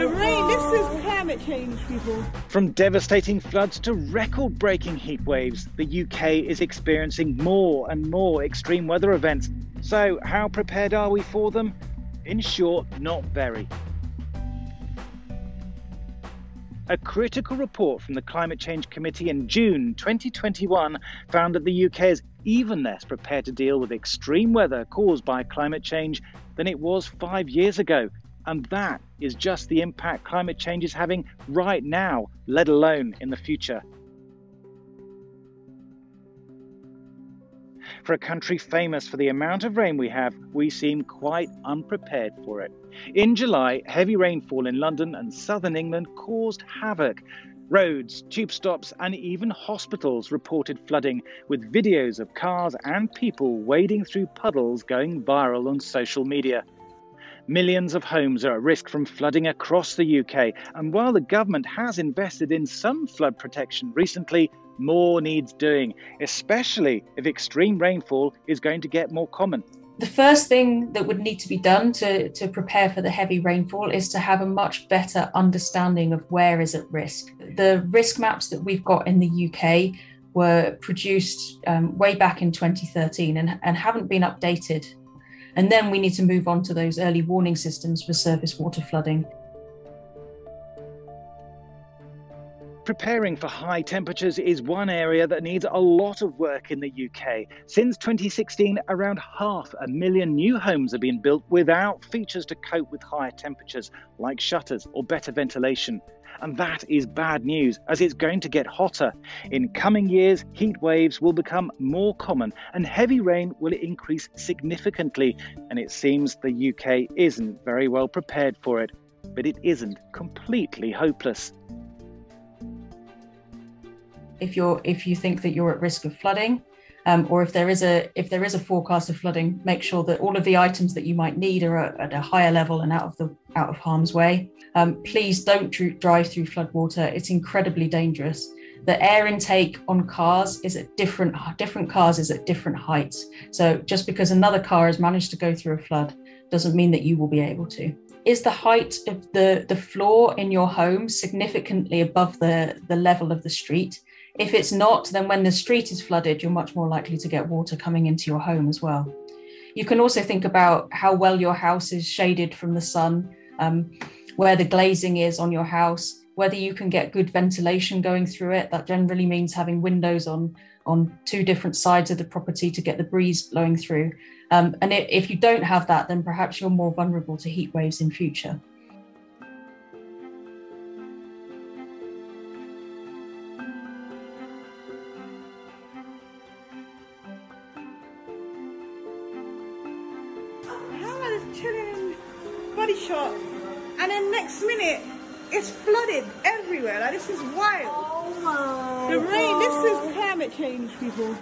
The rain, this is climate change, people. From devastating floods to record-breaking heat waves, the UK is experiencing more and more extreme weather events. So how prepared are we for them? In short, not very. A critical report from the Climate Change Committee in June 2021 found that the UK is even less prepared to deal with extreme weather caused by climate change than it was 5 years ago. And that is just the impact climate change is having right now, let alone in the future. For a country famous for the amount of rain we have, we seem quite unprepared for it. In July, heavy rainfall in London and southern England caused havoc. Roads, tube stops and even hospitals reported flooding, with videos of cars and people wading through puddles going viral on social media. Millions of homes are at risk from flooding across the UK, and while the government has invested in some flood protection recently, more needs doing, especially if extreme rainfall is going to get more common. The first thing that would need to be done to prepare for the heavy rainfall is to have a much better understanding of where is at risk. The risk maps that we've got in the UK were produced way back in 2013 and haven't been updated. And then we need to move on to those early warning systems for surface water flooding. Preparing for high temperatures is one area that needs a lot of work in the UK. Since 2016, around 500,000 new homes have been built without features to cope with higher temperatures, like shutters or better ventilation. And that is bad news, as it's going to get hotter. In coming years, heat waves will become more common and heavy rain will increase significantly. And it seems the UK isn't very well prepared for it, but it isn't completely hopeless. If you think that you're at risk of flooding, or if there is a forecast of flooding, make sure that all of the items that you might need are at a higher level and out of harm's way. Please don't drive through floodwater. It's incredibly dangerous. The air intake on cars is at different cars is at different heights. So just because another car has managed to go through a flood doesn't mean that you will be able to. Is the height of the floor in your home significantly above the level of the street? If it's not, then when the street is flooded, you're much more likely to get water coming into your home as well. You can also think about how well your house is shaded from the sun, where the glazing is on your house, whether you can get good ventilation going through it. That generally means having windows on two different sides of the property to get the breeze blowing through. And if you don't have that, then perhaps you're more vulnerable to heat waves in future. Chilling Body Shop, and then next minute it's flooded everywhere. Like, this is wild. Oh my The rain, God. this is climate change, people.